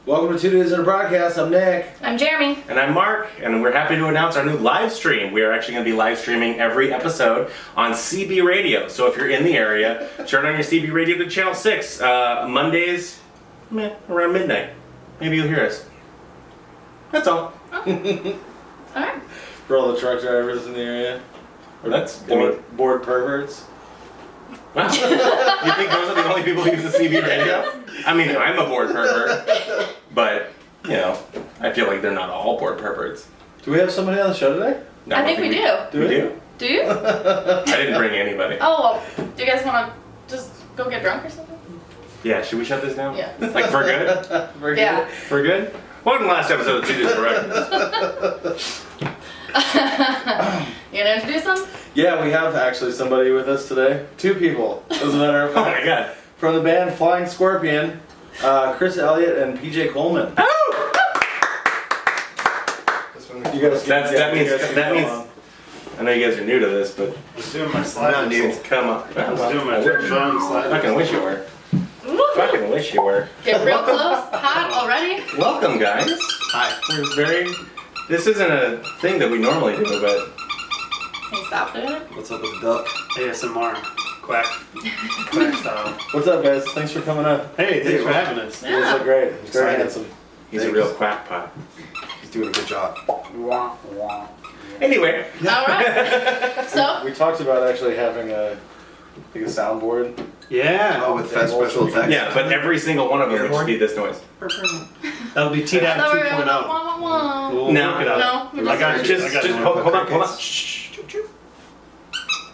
Welcome to 2 Dudes in a Broadcast. I'm Nick. I'm Jeremy. And I'm Mark, and we're happy to announce our new live stream. We are actually going to be live streaming every episode on CB Radio. So if you're in the area, turn on your CB Radio to Channel 6, Mondays, around midnight. Maybe you'll hear us. That's all. Oh. Alright. For all the truck drivers in the area. Or That's bored perverts. Wow. You think those are the only people who use the CB radio? I mean, I'm a bored pervert, but, you know, I feel like they're not all bored perverts. Do we have somebody on the show today? No, I think we do. Do we? Do you? I didn't bring anybody. Oh, well, do you guys want to just go get drunk or something? Yeah, should we shut this down? Yeah. Like, for good? For Yeah. For good? Welcome to the last episode of 2 Dudes in a Broadcast. You gonna introduce them? Yeah, we have actually somebody with us today. 2 people, as a matter of Oh fact. my god. From the band Flying Scorpion, Chris Elliott and PJ Coleman. Oh! You guys That means I know you guys are new to this, but I was doing my slide. come on. I was doing my trombone slide. Fucking wish you were. Fucking wish you were. Get real close. Hot already? Welcome, guys. Hi. This isn't a thing that we normally do, but Can you stop doing it? What's up with the duck? ASMR. Quack. Quack style. What's up, guys? Thanks for coming up. Hey, thanks for having us. You guys look great. Very Excited. handsome. he's a real quackpot. He's doing a good job. Anyway, Alright. So, We talked about actually having a soundboard. Yeah. Oh, with that special effects. yeah, but every single one of them would just be this noise. That'll be T-Dab so we're 2.0. We'll No. work it out. No, we're I got you. Just I got you. hold on. Shh.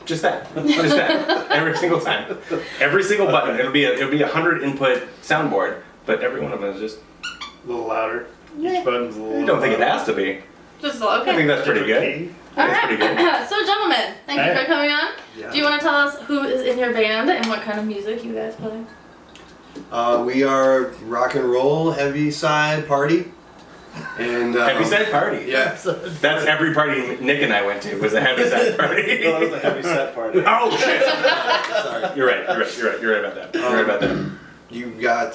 Just that. Just that. Every single time. Every single button. It'll be a 100 input soundboard, but every one of them is just. A little louder. Each button's a little I don't think it louder. has to be. just I think okay. that's pretty good. Key. That's pretty good. Alright. So, gentlemen, thank you Hey. for coming on. Yeah. Do you want to tell us who is in your band and what kind of music you guys play? We are rock and roll heavy side party. And Heavy set party. Yeah. That's every party Nick and I went to was a heavy set party. No, that was a heavy set party. Oh shit! Sorry. You're right about that. You're right about that. You got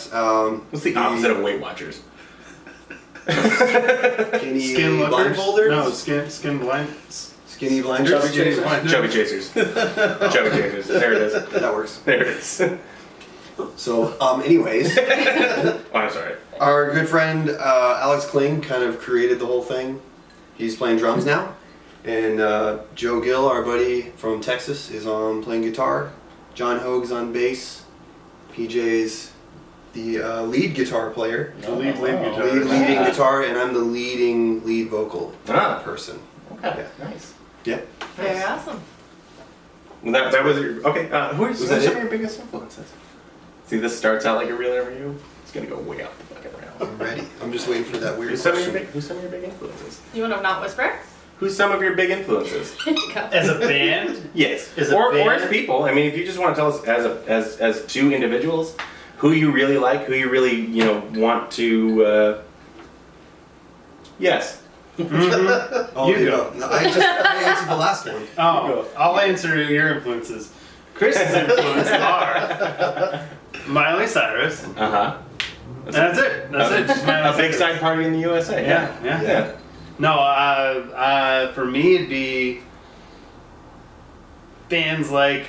What's the opposite of Weight Watchers? skinny Skin lookers? blindfolders? No, skin blind. Skinny blinders? Chubby chasers. Chubby Chasers. Chubby Chasers. There it is. That works. There it is. So, anyways, Oh, I'm sorry. our good friend Alex Kling kind of created the whole thing. He's playing drums now. And Joe Gill, our buddy from Texas, is on playing guitar. John Hoag's on bass. PJ's the lead guitar player. The lead guitar. Leading guitar, and I'm the lead vocal person. Okay. Nice. Yep. Very awesome. Well, that was your okay. Who's Was some that of your biggest influences? See, this starts out like a real interview. It's gonna go way up the fucking rails. I'm ready. I'm just waiting for that weird Who's some of your question. big influences? You want to not whisper? Who's some of your big influences? As a band? Yes. As a or band? as people. I mean, if you just want to tell us as 2 individuals, who you really like, who you really want to. Yes. Oh, You you go. No, I answered the last one. Oh, I'll answer your influences. Chris's influences are Miley Cyrus. Uh huh. And that's it. That's it. Just Miley A big Cyrus. side party in the USA. Yeah. No, for me it'd be bands like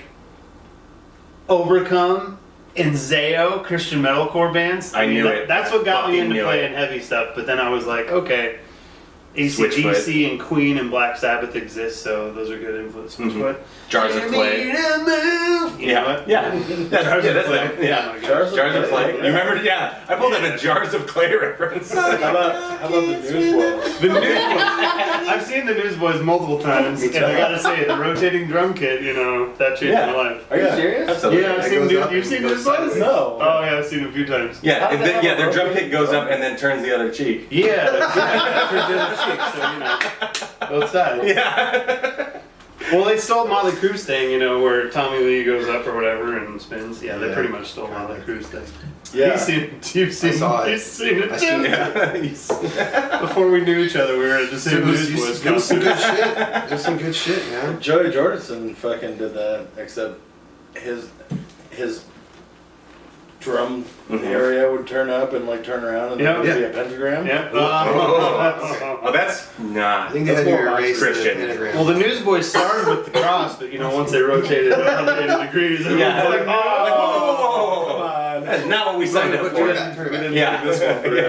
Overcome and Zayo, Christian metalcore bands. I knew it. That's what got me Fucking into knew playing it. heavy stuff. But then I was like, okay, Switchfoot. AC/DC and Queen and Black Sabbath exist, so those are good influences. Switchfoot. Jars of Clay. You know what? Yeah. Jars of That's Clay. them. Yeah. Oh my God. Jars Jars of Clay. You remember? Yeah. I pulled up a Jars of Clay reference. How about the Newsboys? The Newsboys. I've seen the Newsboys multiple times, Me and too. I gotta say, the rotating drum kit, that changed my life. Are you Yeah. serious? Absolutely. Yeah, I've That seen goes up You've and seen goes Newsboys? sideways. No. Oh yeah, I've seen it a few times. Yeah, How the hell their drum rotating kit goes drum? up and then turns the other cheek. Yeah, that's for the other cheek, so both sides. Yeah. Well, they stole Motley Crue's thing, where Tommy Lee goes up or whatever and spins. Yeah, they pretty much stole Motley Crue's thing. Yeah. You've seen saw it. You've seen it I too. seen it. Yeah. Before we knew each other, we were at the same It was Newsboys. some good shit. Just some good shit, man. Joey Jordison fucking did that, except his drum Mhm. area would turn up and like turn around and there would be a pentagram. Yeah. Oh, that's I not. think they had to That's more erase the Christian. pentagram. Well, the Newsboys started with the cross, but once they rotated 180 degrees, everyone's Yeah. like, Like, whoa, whoa, whoa, Come whoa. on. That's not what we signed up Turn for. it back, turn it back. Yeah. This one through, I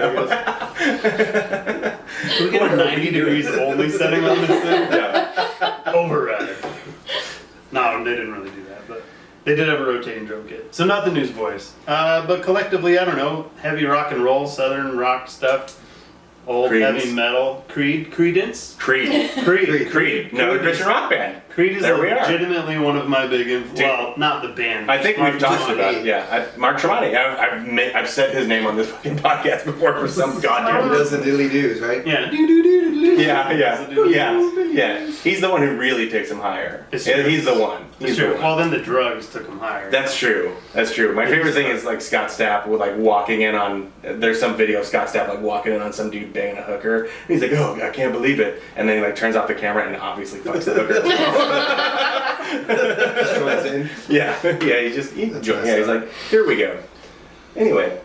guess. Can we get a 90 degrees only setting on this thing? Yeah. Override. No, they didn't really do that, but they did have a rotating drum kit. So not the Newsboys. But collectively, I don't know, heavy rock and roll, southern rock stuff, old Creedence. heavy metal, Credence? Creed. Creed. No, Christian rock band. Creed is There we are. legitimately one of my big well, not the band. I think Mark we've talked Tremonti. about it. Yeah, Mark Tremonti. I've said his name on this fucking podcast before for some He goddamn does the diddly doos, right? Yeah. Yeah. He's the one who really takes him higher. It's Yeah, true. he's the one. It's He's true. the one. Well, then the drugs took him higher. That's true. That's true. My favorite thing is like Scott Stapp with like walking in on. There's some video of Scott Stapp like walking in on some dude banging a hooker. And he's like, "Oh, I can't believe it!" And then he like turns off the camera and obviously fucks the hooker. Joins in. Yeah. He That's he's messed up. like, "Here we go." Anyway,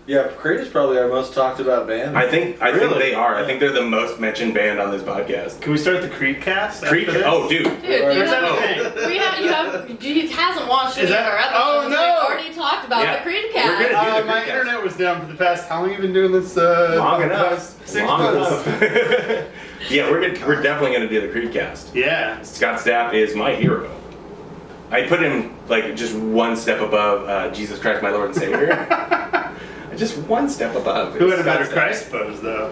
Yeah, Creed is probably our most talked about band. I think Really? they are. I think they're the most mentioned band on this podcast. Can we start the Creed cast? Creed. after this? Oh, dude. Dude, Or you is that a have, thing? he hasn't watched Is any of that- our episodes. Oh, no! We've already talked about Yeah. the Creed We're cast. good. My Creed cast. internet was down for the past. How long have you been doing this? Long enough. past 6 Long months. enough. Yeah, we're definitely gonna do the Creed cast. Yeah. Scott Stapp is my hero. I put him like just one step above Jesus Christ, my Lord and Savior. Just one step above. Who had a Scott better Stapp. Christ pose though?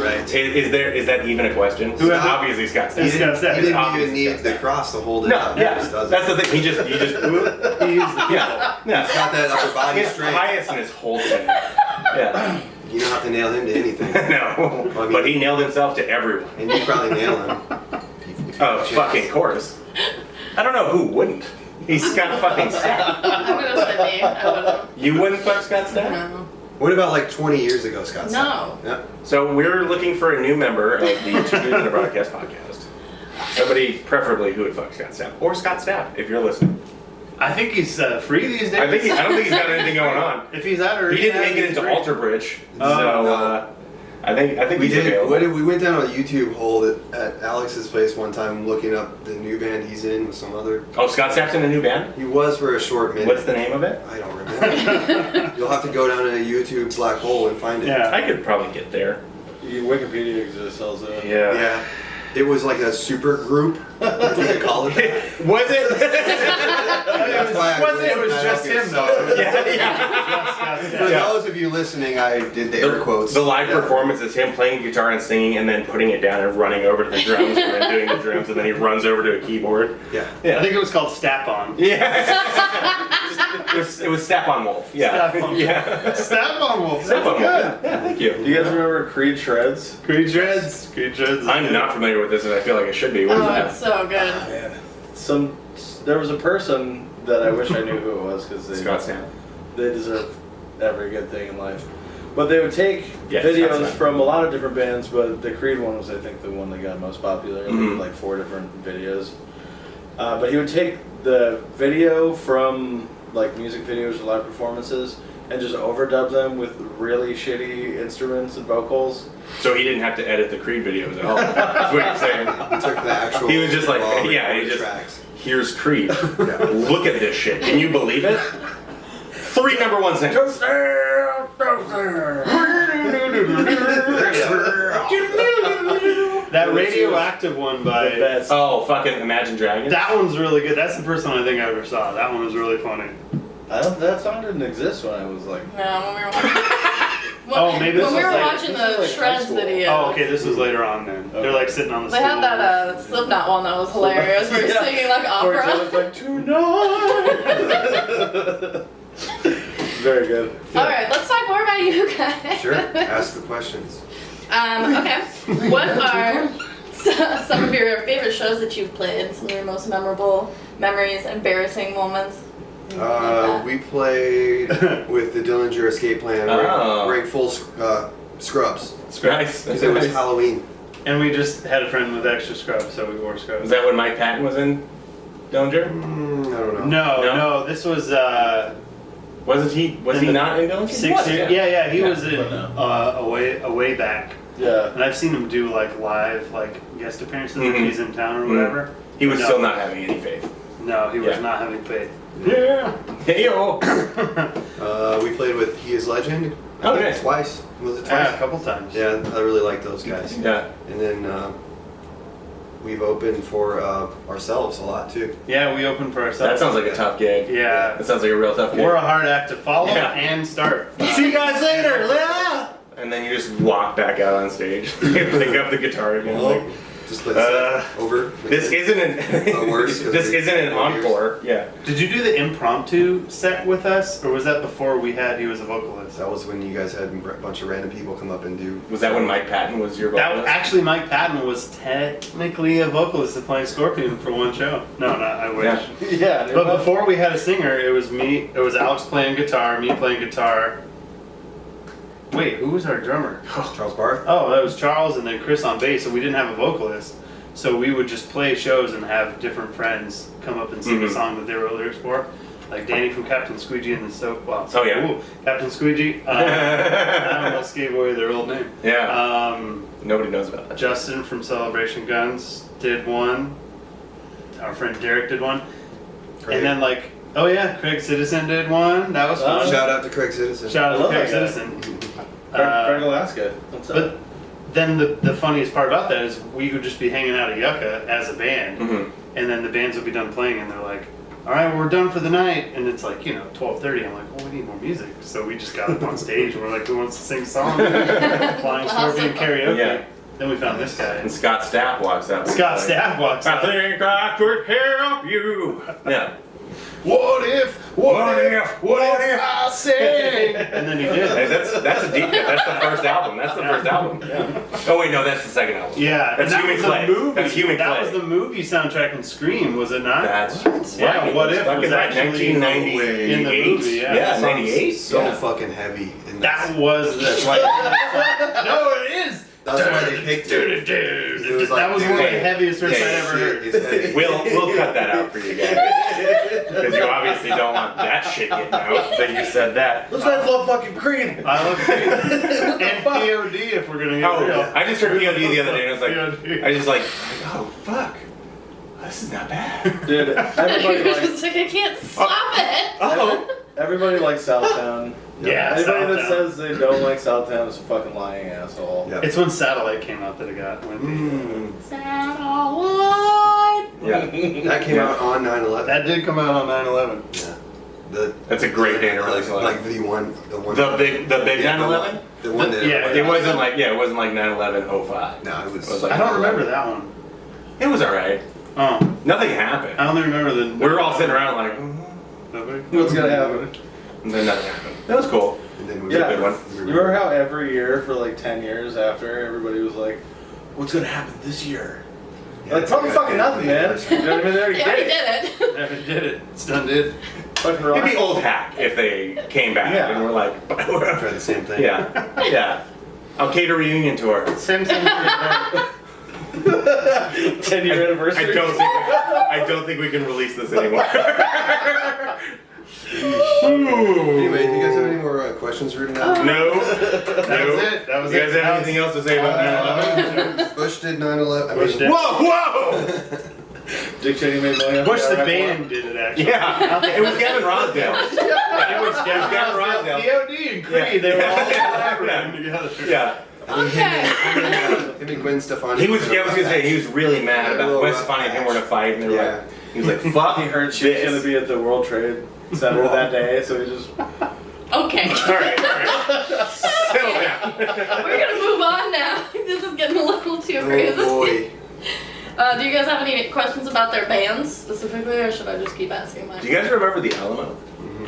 Right. Is that even a question? Who had the- Obviously Scott He Stapp. Scott Stapp. didn't Obviously even need Scott the Stapp. cross to hold it No, up. He yeah, just does that's it. the thing. He just He used the yeah. He's got that upper body His strength. highest is Holton. Yeah. You don't have to nail him to anything. No, Well, I mean- but he nailed himself to everyone. And you probably nail him. if you Oh, have a chance. fucking course. I don't know who wouldn't. He's Scott fucking Stapp. I'm gonna say me. I wouldn't. You wouldn't fuck Scott Stapp? No. What about like 20 years ago, Scott? No. Yeah. So we're looking for a new member of the Two Dudes in a Broadcast podcast. Somebody, preferably, who would fuck Scott Stapp. Or Scott Stapp, if you're listening. I think he's free these days. I don't think he's got anything going on. If he's out or He didn't make it into free. Alter Bridge, Oh, so no. I think We he's did. available. We went down a YouTube hole at Alex's place one time, looking up the new band he's in with some other. Oh, Scott Stapp's in a new band? He was for a short minute. What's the name of it? I don't remember. You'll have to go down a YouTube black hole and find it. Yeah. I could probably get there. Wikipedia exists also. Yeah. It was like a super group, if you could call it that. Was it? That's why I It was really- just I him don't though. yeah. For Yeah. those of you listening, I did the air quotes. The live Yeah. performance is him playing guitar and singing and then putting it down and running over to the drums and then doing the drums and then he runs over to a keyboard. Yeah. I think it was called Stap On. Yeah. it was Stap on Wolf. Yeah. Stap on. Yeah. Stap On Wolf. Stap on Wolf. Good. Yeah, thank you. Do you guys remember Creed Shreds? Creed Dreads. Creed Dreads. is I'm good. not familiar with this and I feel like I should be. What is Oh, that? it's so good. Man, there was a person that I wish I knew who it was because Scott Stapp. they deserve every good thing in life. But they would take Yeah, videos Scott Stapp. from a lot of different bands, but the Creed one was, I think, the one that got most popular. They Mhm. did like 4 different videos. But he would take the video from like music videos or live performances and just overdub them with really shitty instruments and vocals. So he didn't have to edit the Creed videos at all. That's what you're saying. He took the actual. He was just like, raw yeah, he recorded just, tracks. here's Creed. Look at this shit. Can you believe it? 3 number 1 singles. That radioactive one The by. best. Oh, fucking Imagine Dragons. That one's really good. That's the first one I think I ever saw. That one was really funny. That song didn't exist when I was like. No, when we were watching. Oh, maybe this when we was were like- watching this was the like high Shreds school. video. Oh, okay. This was later on then. They're like sitting on the. They had stool. that Slipknot one that was hilarious. Where you're Yeah. singing like Corey opera. Taylor's like, tonight. Very good. All right, let's talk more about you guys. Sure. Ask the questions. Okay. What are some of your favorite shows that you've played? Some of your most memorable memories, embarrassing moments? We played with the Dillinger Escape Plan Oh. wearing full scrubs Nice. because it was Halloween. And we just had a friend with extra scrubs, so we wore scrubs. Is that when Mike Patton was in Dillinger? I don't know. No, this was Was he not in Dylan? 6 years. Yeah. He was in but a way back. Yeah. And I've seen him do like live guest appearances if he's in town or whatever. He was No. still not having any faith. No, he was Yeah. not having faith. Yeah. Hey yo. We played with He Is Legend. Oh, I think nice. Twice. Was it Yeah, a twice? couple times. Yeah, I really like those guys. Yeah. And then we've opened for ourselves a lot too. Yeah, we opened for ourselves. That sounds like a tough gig. Yeah. That sounds like a real tough gig. We're a hard act to follow Yeah. and start. See you guys later. And then you just walk back out on stage. Pick up the guitar again. Well, like, just let it over. this isn't an worse 'cause this we- isn't an encore. Yeah. Did you do the impromptu set with us, or was that before we had you as a vocalist? That was when you guys had a bunch of random people come up and do. Was that when Mike Patton was your That vocalist? actually, Mike Patton was technically a vocalist of playing Scorpion for one show. No, not I wish. Yeah. Yeah. But before we had a singer, it was me. It was Alex playing guitar, me playing guitar. Wait, who was our drummer? Charles Barth. Oh, that was Charles, and then Chris on bass. So we didn't have a vocalist. So we would just play shows and have different friends come up and sing a song that they wrote lyrics for. Like Danny from Captain Squeegee and the Soap. Well, Oh, yeah. ooh, Captain Squeegee. I almost gave away their old name. Yeah. Nobody knows about that. Justin from Celebration Guns did one. Our friend Derek did one. Craig. And then oh yeah, Craig Citizen did one. That was fun. Shout out to Craig Citizen. Shout I out to love Craig that guy. Citizen. Craig Alaska. What's up? But then the funniest part about that is we would just be hanging out at Yucca as a band, and then the bands would be done playing, and they're like, "All right, we're done for the night," and it's 12:30. I'm like, "Well, we need more music," so we just got up on stage and we're like, "Who wants to sing a song?" Flying Scorpion karaoke. Yeah. Then we found this guy. And Scott Stapp walks out. Scott Stapp walks I out. think I could help you. Yeah. What if I Sing! And then he did. Hey, that's a deep. That's the first album. That's the first album. Yeah. Oh wait, no, that's the second album. Yeah, That's and that Human was Clay. the movie. That's Human That Clay. was the movie soundtrack in Scream, was it not? That's Yeah, right. What If Fucking was right. actually 1998. in the movie, yeah. Yeah, 98. So Yeah. fucking heavy. And That was no, it is. that's why they picked it. It was like, That was one of the dude, heaviest riffs I'd ever heard. It's heavy. We'll cut that out for you guys because you obviously don't want that shit getting out that you said that. Those guys love fucking Creed. I love it. And POD if we're gonna get Oh, real. I just heard POD the other day and I was like, POD. I just like, oh fuck, this is not bad. Dude, everybody You're likes just like, I can't stop it. Oh, everybody likes Southtown. Yeah, Anybody that Southtown. says they don't like Southtown is a fucking lying asshole. Yeah. It's when Satellite came out that it got wimpy. yeah. That came out on 9/11. That did come out on 9/11. Yeah. The That's a great day to release a like live. the one. The big 9/11. The one that. Yeah, It wasn't like 9/11/05. No, it was. It was like- I don't remember that one. It was alright. Oh, Nothing I happened. only remember the. We were all sitting around like, Nobody? What's gonna happen? and then nothing happened. That was cool. And then we Yeah. Good one. You remember how every year for like 10 years after, everybody was like, what's gonna happen this year? Like, probably fucking nothing, man. You know what I mean? They already Yeah, we did it. did it. Never did it. It's done did. Fucking rock. It'd be old hack if they came back Yeah. and were like, Tried the same thing. yeah. I'll cater reunion tour. Same thing. 10-year anniversary. I don't think we can release this anymore. Anyway, do you guys have any more questions written out? No. That was it. That was You it. guys have anything else to say about 9/11? Bush did 9/11. Bush did. Whoa! Dick Cheney made money off Bush the Iraq band did it actually. Yeah, it was Gavin Rosdale. It was Gavin Gavin Rosdale. Rosdale, POD, and Creed. They were all collaborating together. Yeah. Okay. Him and Gwen Stefani. He was. I was gonna say he was really mad about West Stefani and him were in a fight, and they were Yeah. like, he was like, "Fuck." He heard she was gonna be at the World Trade Center that day, so he just. Okay. All right. Settle down. We're gonna move on now. This is getting a little too Oh crazy. boy. Do you guys have any questions about their bands specifically, or should I just keep asking mine? Do you guys remember the Alamo?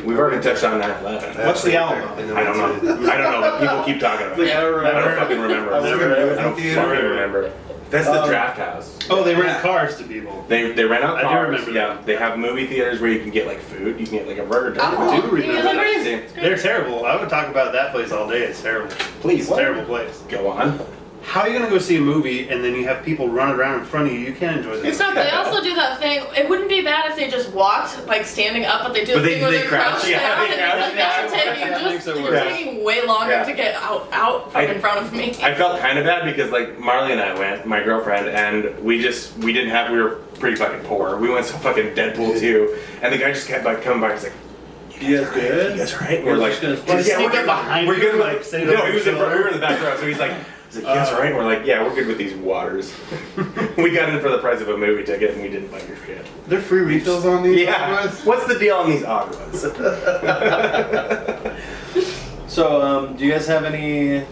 We've already touched on 9/11. What's the Alamo? And then I don't know. I don't know, but people keep talking about Like, it. I don't remember. I don't fucking remember. I was Never. gonna- I don't fucking remember. That's the draft house. Oh, they rent cars to people. They rent out I do cars. remember Yeah, that. they have movie theaters where you can get like food. You can get like a burger. Oh, do remember you guys are that. crazy. They're terrible. I would talk about that place all day. It's terrible. Please It's a terrible place. go on. how are you gonna go see a movie and then you have people running around in front of you? You can't enjoy the It's movie. not that They bad. also do that thing. It wouldn't be bad if they just walked, like standing up, but they do But the they- thing where they they're crouch, crouched yeah, down. they And crouch it's like, that's down. taking That makes it you're worse. taking way longer Yeah. to get out from in front of me. I felt kind of bad because like Marley and I went, my girlfriend, and we were pretty fucking poor. We went to fucking Deadpool 2, and the guy just kept like coming by. He's like, You guys good? "You guys alright?" We're We're just like, gonna- "Yeah, we're sneak good." up behind We're you, good. like, say it No, over he was your in front. We were shoulder. in the back row, so he's like, "You guys alright?" We're like, "Yeah, we're good with these waters." We got in for the price of a movie ticket, and we didn't buy your shit. They're free refills on these. Yeah. Aguas? What's the deal on these aguas? So, do you guys have any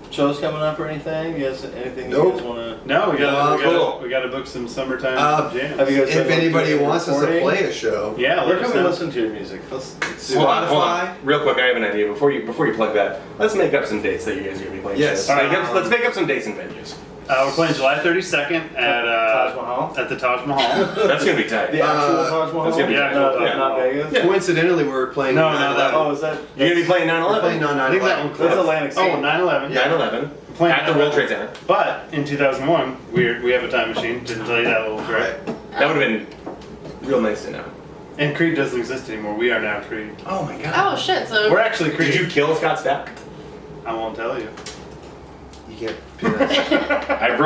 shows coming up or anything? You guys anything Nope. you guys want to? No, Cool. we got to book some summertime jams. Have you guys If been anybody looking at wants us to recording? play a show, Yeah, Where let us can we know. listen to your music? Let's do Hold that. on. Real quick, I have an idea. Before you plug that, let's make up some dates that you guys are gonna be playing. Yes. shows. Let's make up some dates and venues. We're playing July 32nd at Taj Mahal? at the Taj Mahal. That's gonna be tight. The actual Uh, Taj Mahal? that's gonna be the actual not, Taj not Mahal. Vegas? Yeah. coincidentally, we're playing. No, 9/11. that- Oh, is that? You're gonna be playing We're playing 9/11. on I think that 9/11. one That's closed. Atlantic City. Oh, 9/11. 9/11 Playing at the World Trade Center. But in 2001, we have a time machine. Didn't tell you that little trick. Right. That would have been real nice to know. And Creed doesn't exist anymore. We are now Creed. Oh my god. Oh shit! So We're actually Creed. Did you kill Scott Stapp? I won't tell you. You can't pin us. I've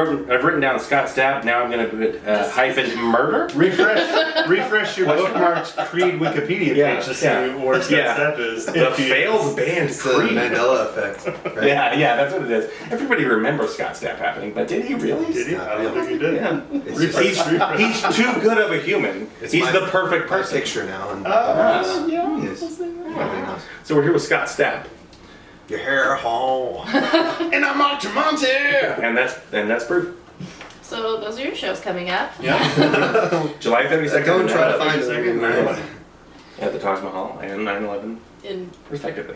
written down Scott Stapp. Now I'm gonna put hyphen murder. Refresh your bookmarked Creed Wikipedia Yeah, page to see yeah. where Scott Yeah. Stapp is. The If he is. failed band It's the Creed. Mandela effect. Right? Yeah, that's what it is. Everybody remembers Scott Stapp happening, but did he really? Did he? I don't think he did. Yeah. It's He's, just he's too good of a human. It's He's my- the perfect my person. picture now. And Yeah. Yes. Nobody knows. So we're here with Scott Stapp, Your hair home. And I'm on Monty. and that's proof. So those are your shows coming up. Yeah. July 32nd. Don't try to and find 32nd, it. at the Taj Mahal and 9/11, In respectively.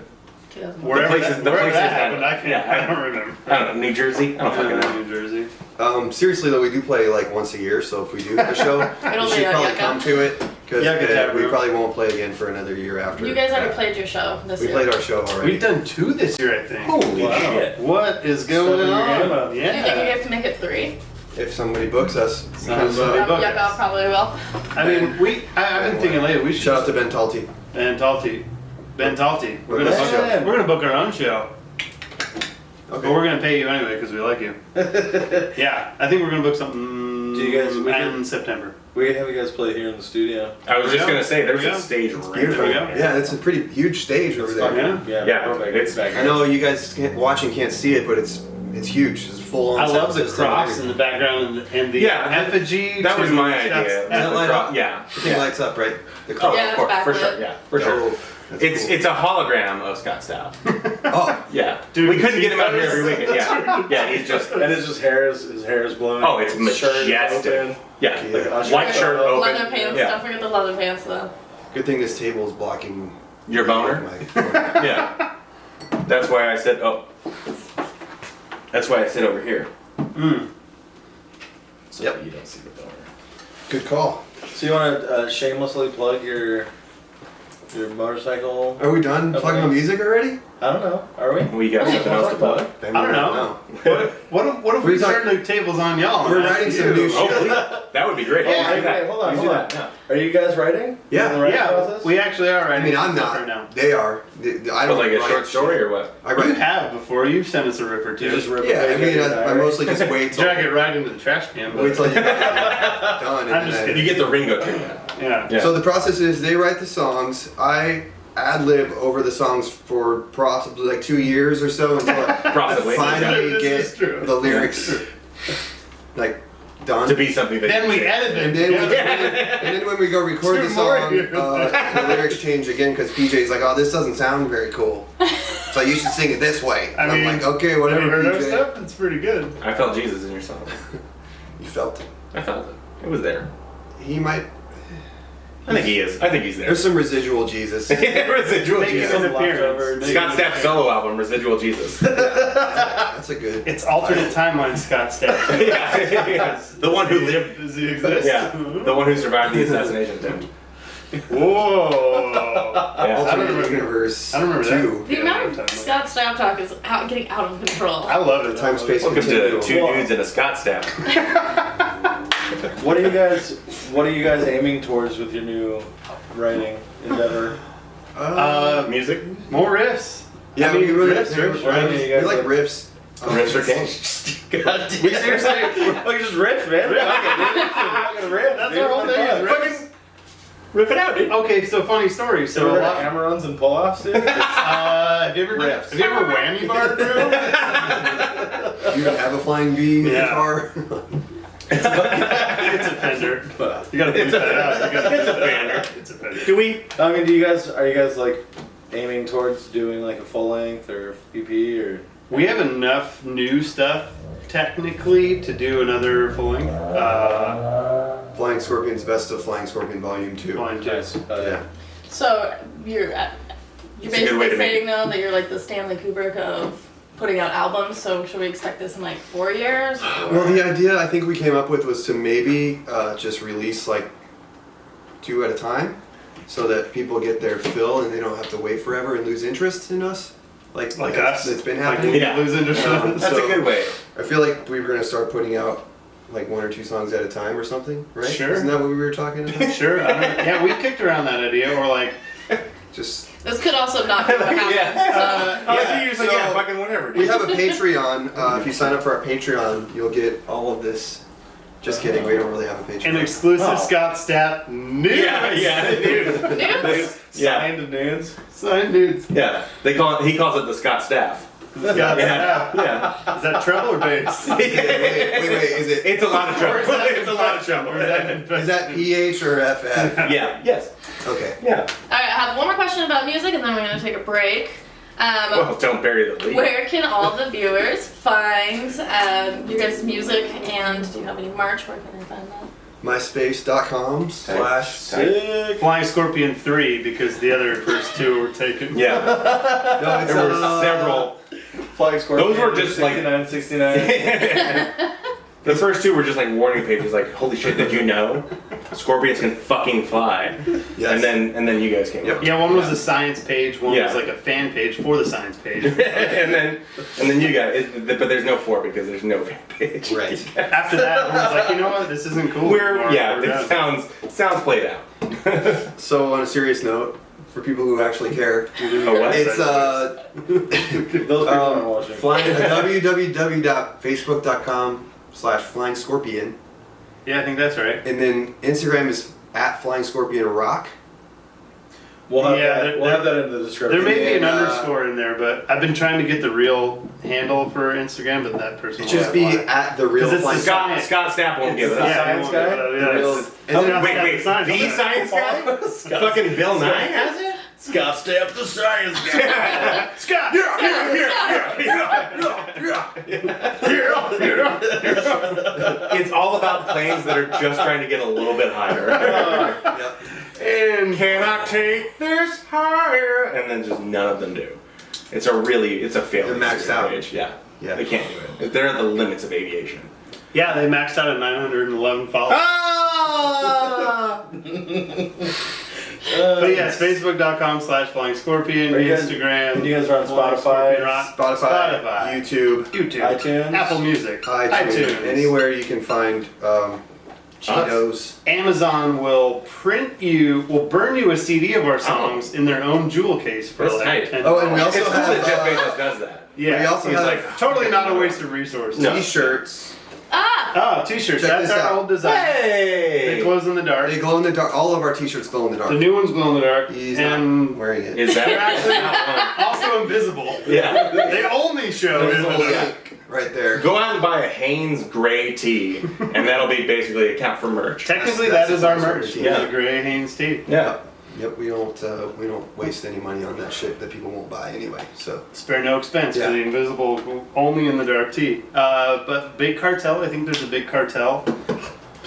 2001. Wherever places- that, the wherever places that that- happened, I can't. yeah, I don't remember. I don't know, New Jersey. I don't fucking know. New Jersey. Seriously though, we do play like once a year, so if we do have a show, It'll you be should on probably Yucca. come to it because Yucca Tap we Room. probably won't play again for another year after. You guys already that. played your show this We year. played our show already. We've done 2 this year, I think. Holy shit. What is going Stepping your game on? up. Do you think you Yeah. have to make it 3? If somebody books us, Sounds because, like- book Yucca us. probably will. I mean, I've been thinking lately we should. shout out to Ben Talty. Ben Talty. We're Book gonna us a book, show. we're gonna book our own show, but we're gonna pay you anyway because we like you. Yeah, I think we're gonna book something. Do you guys- we in can- September? We can have you guys play here in the studio. I was just gonna say, there's There we a go. stage right Beautiful. there. Yeah, it's a pretty huge stage over there. Fucking- Yeah, perfect. it's- back I know you guys watching can't see it, but it's huge. It's full on. I love the system and cross in the everything. background and the Yeah, effigy. That was to my Scott's idea. Does it light up? Yeah. The thing lights up, right? The Oh, color. Yeah, of it's course, for backlit. sure. Yeah, for sure. Oh, that's It's cool. it's a hologram of Scott Stapp. Oh, Yeah, Dude, we couldn't get him out here that every is- weekend. Yeah, yeah, he's just And it's just his hair is blowing. oh, it's His shirt is majestic. open. Yeah, Yeah. Like an usher. white shirt open. Leather pants. Yeah, Don't forget the leather pants though. good thing this table is blocking your boner. my- Yeah, that's why I said oh. That's why I sit over here. So Yep. that you don't see the boner. Good call. So you want to shamelessly plug your motorcycle? Are we done Okay. talking about music already? I don't know. Are we? We got something else to plug. Then I don't we know. What if We're we talking- turn the tables on y'all? We're and ask writing some you? new Oh, shit. please. That would be great. Yeah, Let's do that. wait, hold on, Let's hold do on. that. Are you guys writing? Yeah. In the writing Yeah, process? we actually are I writing. mean, I'm stuff not. right now. They are. I Oh, don't like a write short story shit. or what? I You write. have before. You've sent us a rip or You two. just rip a Yeah, I page mean, out of your I diary? mostly just wait till Drag it right into the trash can. But wait till you get it done. I'm And just then You get the Ringo treatment. yeah. Yeah. So the process is they write the songs. I ad lib over the songs for possibly like 2 years or so until I Possibly. finally This is get true. the lyrics like done. To be something that Then you we say. edit And it. then, Yeah. and then when we go record the Two more song, years. the lyrics change again because PJ's like, "Oh, this doesn't sound very cool, so you should sing it this way." I And I'm mean, like, "Okay, Have whatever, you heard our PJ." stuff? It's pretty good. I felt Jesus in your song. You felt it. I felt it. It was there. He might. I think he is. I think he's there. There's some residual Jesus. Residual Make Jesus. an Some appearance. leftover- Scott Stapp's solo album, Residual Jesus. That's a good. It's alternate timeline Scott Stapp. Yeah. The one who lived. Does he exist? Yeah. The one who survived the assassination attempt. Whoa. Yeah. I don't Alternate remember. Universe. I don't remember 2. that. The amount of Scott Stapp talk is getting out of control. I love it. Time space Welcome to continuum. Two Dudes and a Scott Staff. What are you guys aiming towards with your new writing endeavor? Music? More riffs. Yeah, I mean, we really riffs, right? we You guys like like- riffs. Riffs are king. God damn. We seriously, like just riff, man. Fucking riff. That's dude. our whole thing is riffs. Fucking rip it out, dude. Okay, so funny story. So So we're a lot. hammer-ons and pull-offs, dude. Have you ever Riffs. whammy bar crew? You have a flying V Yeah. guitar. It's a Fender. You gotta bleep that out. You gotta It's a bleep that Fender. out. It's a Fender. Do we? I mean, are you guys like aiming towards doing like a full length or EP or? We have enough new stuff technically to do another full length. Flying Scorpion's Best of Flying Scorpion Volume 2. Flying Nice. Jets. Yeah. So you're It's a good way basically to make saying though that you're like the Stanley Kubrick of putting out albums. So should we expect this in like 4 years? Or? Well, the idea I think we came up with was to maybe just release like 2 at a time, so that people get their fill and they don't have to wait forever and lose interest in us. Like us. It's been Like happening. we Yeah. lose interest in it. That's a good way. I feel like we were gonna start putting out like 1 or 2 songs at a time or something, right? Sure. Isn't that what we were talking about? Sure. Yeah, we've kicked around that idea. Or like, Just This could also not be what happens. Yeah, you just like, so yeah, fucking whatever, dude. we have a Patreon. If you sign up for our Patreon, you'll get all of this. Just kidding. We don't really have a Patreon. an exclusive Oh. Scott Stapp news. Yeah, dude. News? Yeah. Signed nudes. Sign dudes. Yeah, he calls it the Scott Staff. Scott Yeah, Stapp. yeah. Is that treble or bass? wait. Is it? It's a lot of trouble. Or is that- It's a lot of trouble. Or is that- Is that PH or FF? Yeah. Yes. Okay. Yeah. All right, I have one more question about music, and then we're gonna take a break. Well, don't bury the lead. Where can all the viewers find your guys' music, and do you have any merch? Where can they find that? MySpace.com/ Sick. Flying Scorpion 3 because the other first 2 were taken. Yeah. No, it's There were several. Flying Scorpion. Those were just like- 69. The first 2 were just like warning pages, like, holy shit, did you know? Scorpions can fucking fly. Yes. And then you guys came Yep. up. Yeah, one was a science page, one Yeah. was like a fan page for the science page. and then you guys, but there's no 4 because there's no fan page. Right. After that, everyone's like, you know what, this isn't cool. anymore. Yeah, We're it done. sounds played out. So on a serious note, for people who actually care, Oh, what? it's Those people aren't watching. www.facebook.com/Flying Scorpion, Yeah, I think that's right. and then Instagram is @Flying Scorpion Rock. We'll have Yeah, that. We'll have that in the description. There may be an And, underscore in there, but I've been trying to get the real handle for Instagram, but that person It should just be won't apply. @the real 'Cause it's Flying the Scorpion. Scott Stapp won't give it the up. Yeah, science he guy? won't give it up, The yeah, real- it's- and then- Wait, Science the guy. science guy? Fucking Bill Nye has it? Scott Stapp, the science guy. Scott! It's all about planes that are just trying to get a little bit higher. Yep. And can I take this higher? And then just none of them do. It's a failure. They're maxed out. Page. Yeah. Yeah. They can't do it. They're at the limits of aviation. Yeah, they maxed out at 911 followers. But yes, Facebook.com/Flying Scorpion, Are you guys- Instagram. you guys are on Flying Spotify? Scorpion Rock, Spotify, YouTube, YouTube, iTunes? Apple Music, iTunes, anywhere you can find Cheetos. Amazon will burn you a CD of our songs in their own jewel case for That's like tight. $10. Oh, and we also It's cool that have Jeff Bezos does that. yeah, we also He's have like, totally not a waste of resources. No. T-shirts. Ah! Oh, t-shirts. Check That's this our out. old design. They Hey! glows in the dark. They glow in the dark. All of our T-shirts glow in the dark. The new ones glow in the dark. He's and not wearing it. Is that they're actually actually also invisible. Yeah. They only show in the dark. Link right there. Go out and buy a Hanes gray tee, and that'll be basically a count for merch. Technically, That's that is our the merch. Scorpion Yeah. The gray Hanes tee. Yeah. Yep. We don't waste any money on that shit that people won't buy anyway. So Spare no expense Yeah. for the invisible, only in the dark tee. But Big Cartel, I think there's a Big Cartel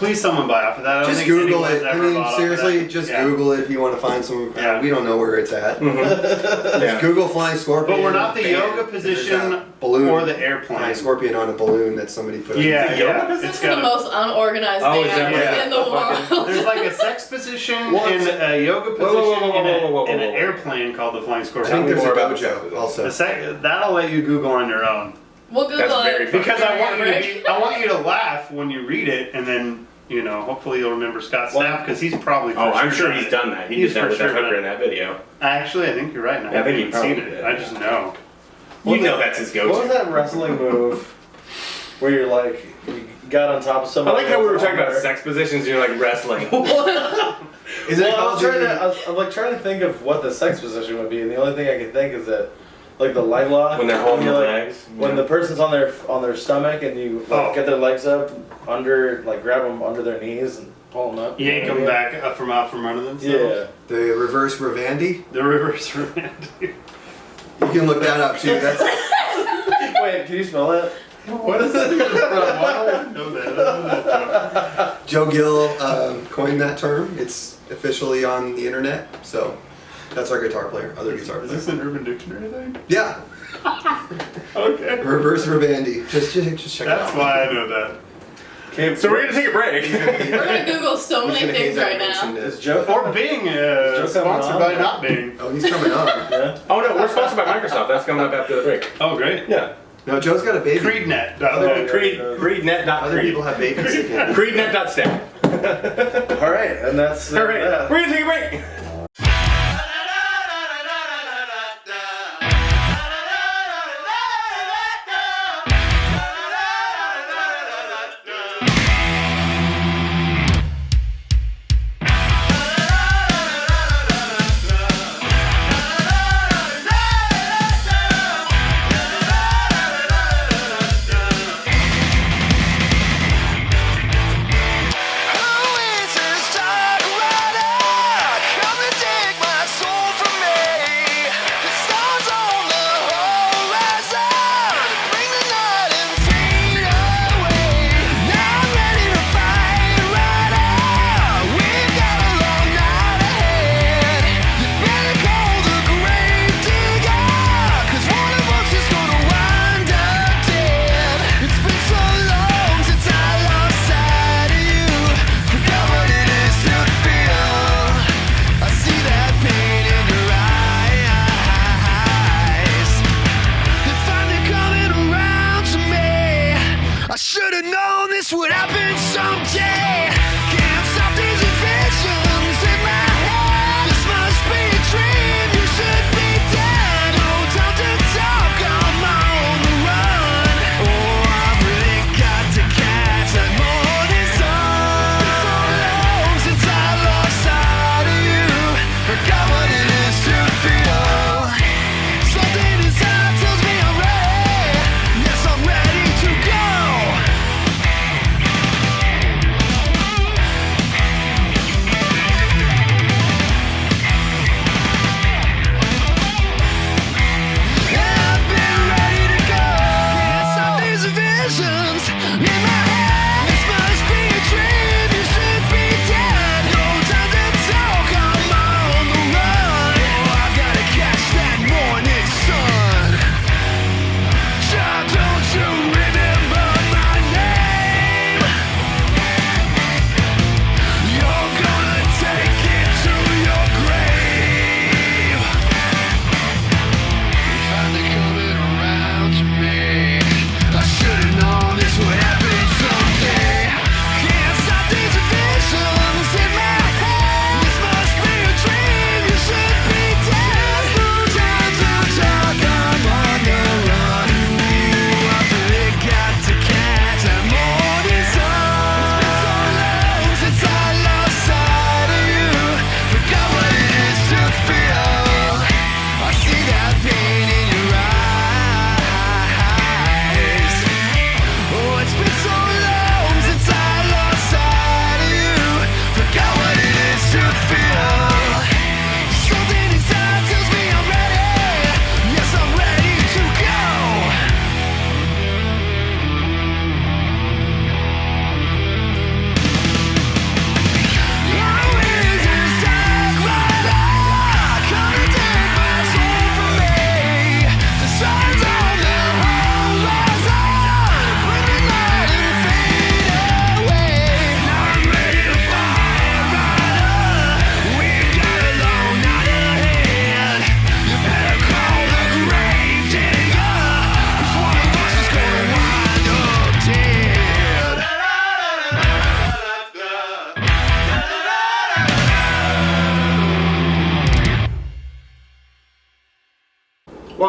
Please, someone buy off of that. I don't Just think Google anyone's it. I ever mean, bought off of seriously, that. just Yeah. Google it if you want to find some. Yeah. We don't know where it's at. Yeah. Google flying scorpion. But we're not the band. yoga There's position that balloon or the flying airplane. scorpion on a balloon that somebody put. Yeah, Is it yoga yeah. position? It's This is the got most unorganized Oh, thing is that I've right? ever in the world. There's like a sex position Well, and a yoga whoa, position whoa, whoa, and whoa, whoa, an whoa. airplane called the flying I scorpion. think there's a More about dojo the also. That'll let you Google on your own. We'll Google That's very it. funny. Because I want you to Right. I want you to laugh when you read it, and then hopefully you'll remember Scott Snap because he's probably. Oh, I'm sure done he's it. done that. He He's did that for with sure that hooker done in that video. Actually, I think you're right. I think he haven't seen probably it. did, I just know. You know that's his What was go-to. that wrestling move where you're like, you got on top of I somebody? like how we were else talking about there? sex positions and you're like wrestling. Is it Well, I called was, trying the- to, I was like trying to think of what the sex position would be, and the only thing I can think is that, like the leg lock. When they're holding you, the like, legs. When the person's on their stomach and you like, Oh. get their legs up under, like grab them under their knees and pull them up. Yank them back up from out from under themselves. Yeah. The reverse Ravandi? The reverse romantic. You can look that up too. That's Wait, can you spell that? What is it? Why do I know that? I know that. Joe Gill coined that term. It's officially on the internet. So that's our guitar player, other guitar Is player. this an Urban Dictionary thing? Yeah, Okay. reverse Ravandi. Just check That's it out. why I know that. Okay, So we're gonna take a break. We're gonna Google so He's many gonna hate things that right I mentioned now. it. Is Joe Or Bing, coming sponsored on? by not Bing. Oh, he's coming on. Yeah. Oh no, we're sponsored by Microsoft. That's coming up after the break. Oh, great. Yeah. No, Joe's got a baby. CreedNet. Oh, Other people have babies. They can't. Creednet.stat. All right, and that's All right, we're gonna take a break. Would happen someday. Can't stop these visions in my head. This must be a dream. You should be dead. No time to talk. I'm on the run. Oh, I really got to catch that morning sun. It's been so long since I lost sight of you. Forgot what it is to feel. Something inside tells me I'm ready. Yes, I'm ready to go.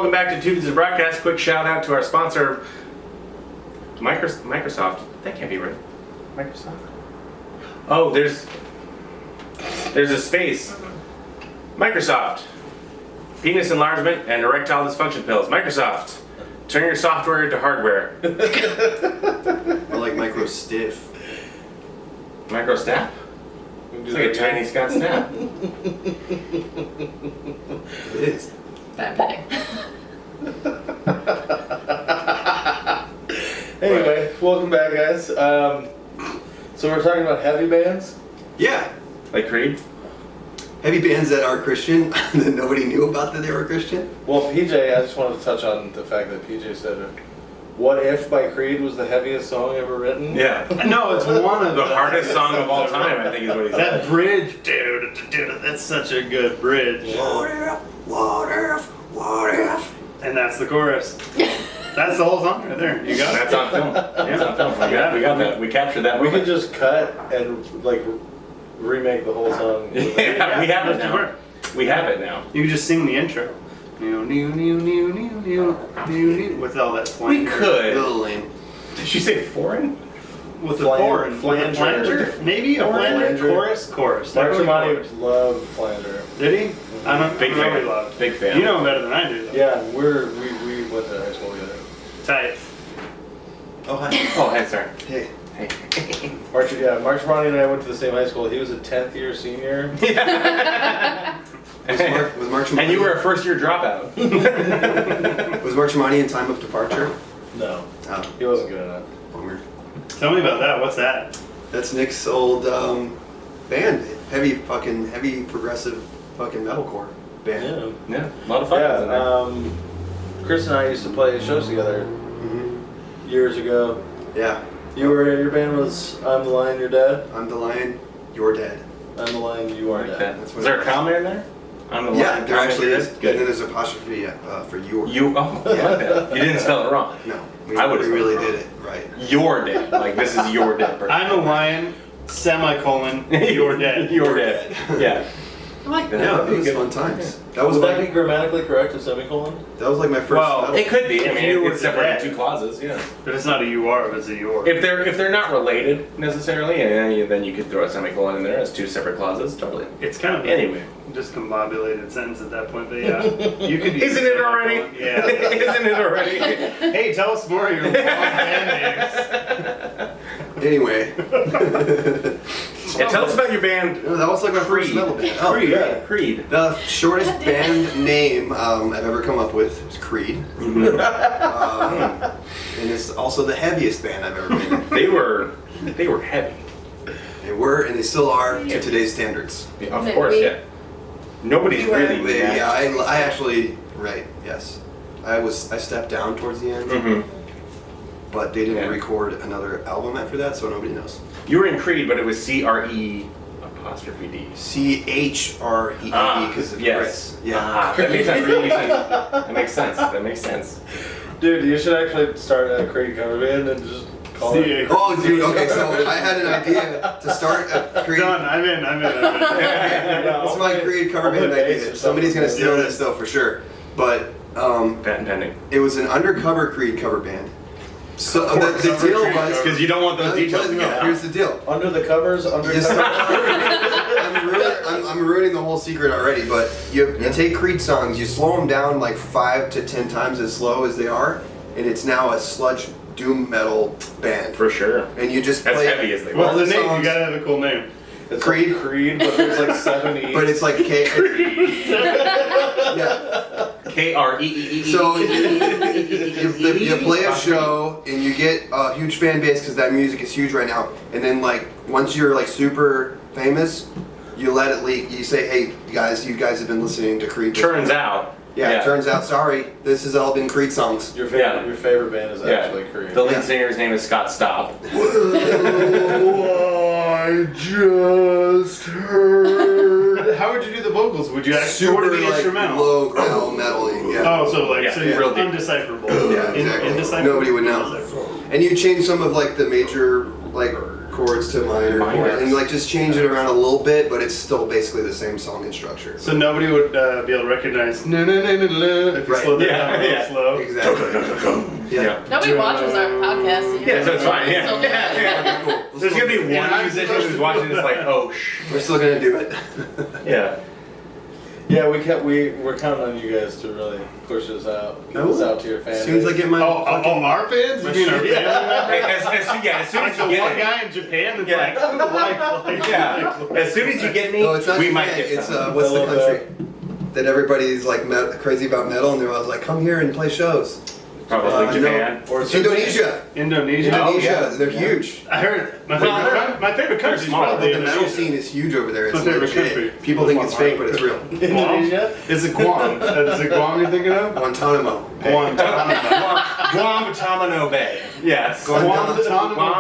welcome back to Two Dudes Broadcast. Quick shout out to our sponsor, Microsoft. That can't be right. Microsoft. Oh, there's a space. Microsoft. Penis enlargement and erectile dysfunction pills. Microsoft. Turn your software into hardware. I like micro stiff. Micro snap? It's like a tiny Scott snap. It is. Bad pudding. Anyway, welcome back, guys. So we're talking about heavy bands. Yeah. Like Creed? Heavy bands that are Christian that nobody knew about that they were Christian. Well, PJ, I just wanted to touch on the fact that PJ said, "What If" by Creed was the heaviest song ever written. Yeah. No, it's one of The hardest song of all time, I think is what he That said. bridge, dude, that's such a good bridge. What if? And that's the chorus. That's the whole song right there. You got it. That's on film. That's on film. We got that. We captured that. We moment. could just cut and like remake the whole song. Yeah, we have it now. We have it now. You can just sing the intro. With all that We flanger. A could. little lame. Did she say foreign? With the Flanger. foreign. Flanger. Maybe a flanger. Flanger. Chorus. Mark Definitely Tremonti chorus. loved Flanger. Did he? I'm a Big really fan. loved. Big fan. You know him better than I do, though. Yeah, we went to high school together. Tight. Oh, hi. Oh, hey, sorry. Hey. Hey. Mark Tremonti and I went to the same high school. He was a 10th year senior. Was Mark Tremonti, And you were a first year dropout. was Mark Tremonti in Time of Departure? No, Oh, he wasn't good enough. bummer. Tell me about that. What's that? That's Nick's old band. Heavy progressive fucking metalcore band. Yeah, a lot of fun. Yeah, Chris and I used to play shows together years ago. Yeah. Your band was "I'm the Lion, You're Dead." I'm the lion. You're dead. I'm the Lion, You Are Like Dead. that. That's what Is there it a was. comma in there? On the Yeah, line, there comma actually in is. there? And then Good. there's apostrophe for your. You, oh, I like that. You didn't spell it wrong. No, we I would've really spelled it did it right. You're dead. Like, this is your dead person. I'm a lion, semicolon, you're dead. You're dead. Yeah. I like that. Yeah, That'd it be was good. fun times. That was Would that like be grammatically correct, a semicolon? my first. Well, metal- It could be. I If mean, you were it's separated dead. in two clauses. Yeah. But it's not a you are, it's a your. If they're not related necessarily, then you could throw a semicolon in there as two separate clauses. Totally. It's kind of Anyway. just combobulated sentence at that point, but yeah. You could use Isn't it already? semicolon. Yeah. Isn't it already? Hey, tell us more of your long band names. Anyway, Yeah, tell us about your band. that was like my first Creed. metal band. Oh, Creed. yeah. Creed. The shortest band name I've ever come up with was Creed. And it's also the heaviest band I've ever been in. They were heavy. They were and they still are to today's standards. Yeah, of Maybe. course, yeah. Nobody's really. Yeah, I actually, right, yes. I stepped down towards the end, Mm-hmm. but they didn't Yeah. record another album after that, so nobody knows. You were in Creed, but it was CRE apostrophe D. CHREE because of yes. Chris. Yeah. Ah, that makes sense. That makes sense. That makes sense. Dude, you should actually start a Creed cover band and just call it. Oh, dude. Okay, so I had an idea to start a Creed. Done. I'm in. It's my Creed cover band idea. Somebody's gonna steal this though for sure. But Patent pending. it was an undercover Creed cover band. So Of course, the deal was Because you don't want those details to no, get out. here's the deal. Under the covers, Yes. I'm ruining the whole secret already, but you take Creed songs, you slow them down like 5 to 10 times as slow as they are, and it's now a sludge doom metal band. For sure. And you just As play heavy as they What's were. the name? You songs. gotta have a cool name. It's Creed. like Creed, but there's like 7 E's. But it's like K. Yeah. KREEE. So you play a show and you get a huge fan base because that music is huge right now. And then like once you're like super famous, you let it leak. You say, "Hey guys, you guys have been listening to Creed." Turns out. Yeah, it turns out. Sorry, this has all been Creed songs. Your favorite, Yeah. your favorite band is Yeah. actually Creed. The lead Yeah. singer's name is Scott Stapp. I just heard. How would you do the vocals? Would you actually Super order the like instrumental? low growl metal-y, yeah. Oh, so like Yeah, so you're real deep. undecipherable. Yeah, exactly. Indecipherable. Nobody would know. Indecipherable. And you change some of like the major like chords to minor chords, and like just change it around a little bit, but it's still basically the same song and structure. So nobody would be able to recognize no if you Right. slow that down real slow. Exactly. Yeah. Nobody watches our podcast. So Yeah, so it's fine. Still Yeah, do it. yeah. Cool. There's gonna be one Yeah, musician who's watching this like, oh We're still gonna do it. yeah. Yeah, we're counting on you guys to really push us out, get us out to your fans. As soon as I get my Our fans? You mean our family members? As soon Like as the you one get me, guy in Japan that's Yeah. like, yeah. As soon as you get me, Oh, it's not we Japan, might get it's some. what's the Hello, country that everybody's like crazy about metal, and they're always like, come here and play shows. Probably Japan. Or It's Indonesia. Indonesia. Indonesia, they're huge. I heard my favorite country is small. probably The metal Indonesia. scene is huge over there. It's My favorite legit. country. People think it's fake, but it's real. Indonesia? Is it Guam? Is it Guam you're thinking of? Guantanamo. Guantanamo. Guantanamo Bay. Yes. Guantanamo